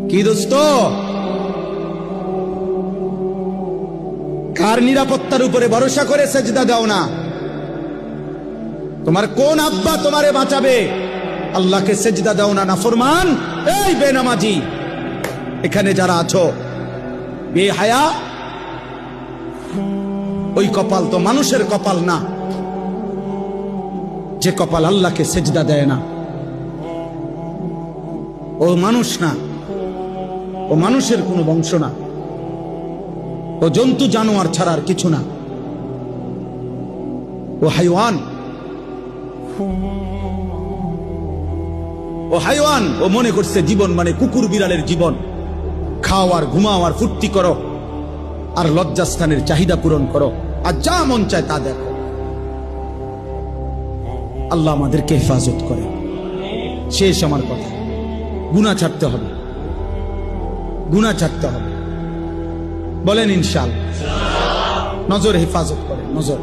কি দোস্ত, কার নিরাপত্তার উপরে ভরসা করে সেজদা দাও না? তোমার কোন আব্বা তোমারে বাঁচাবে? আল্লাহকে সেজদা দাও না নাফরমান। এই বেনামাজি, এখানে যারা আছো বেহায়া, ওই কপাল তো মানুষের কপাল না, যে কপাল আল্লাহকে সেজদা দেয় না। ও মানুষ না, ও মানুষের কোনো বংশ না, ও জন্তু জানোয়ার ছাড়ার কিছু না, ও হাইওয়ান। ও হাইওয়ান, ও মনে করছে জীবন মানে কুকুর বিড়ালের জীবন। খাও আর ঘুমাও আর ফুর্তি করো আর লজ্জাস্থানের চাহিদা পূরণ করো আর যা মন চায় তা দেখো। আল্লাহ আমাদেরকে হেফাজত করে। শেষ আমার কথা, গুনাহ ছাড়তে হবে, গুনাহ ছাড়তে হবে। বলেন ইনশাআল্লাহ। নজর হেফাজত করে, নজর।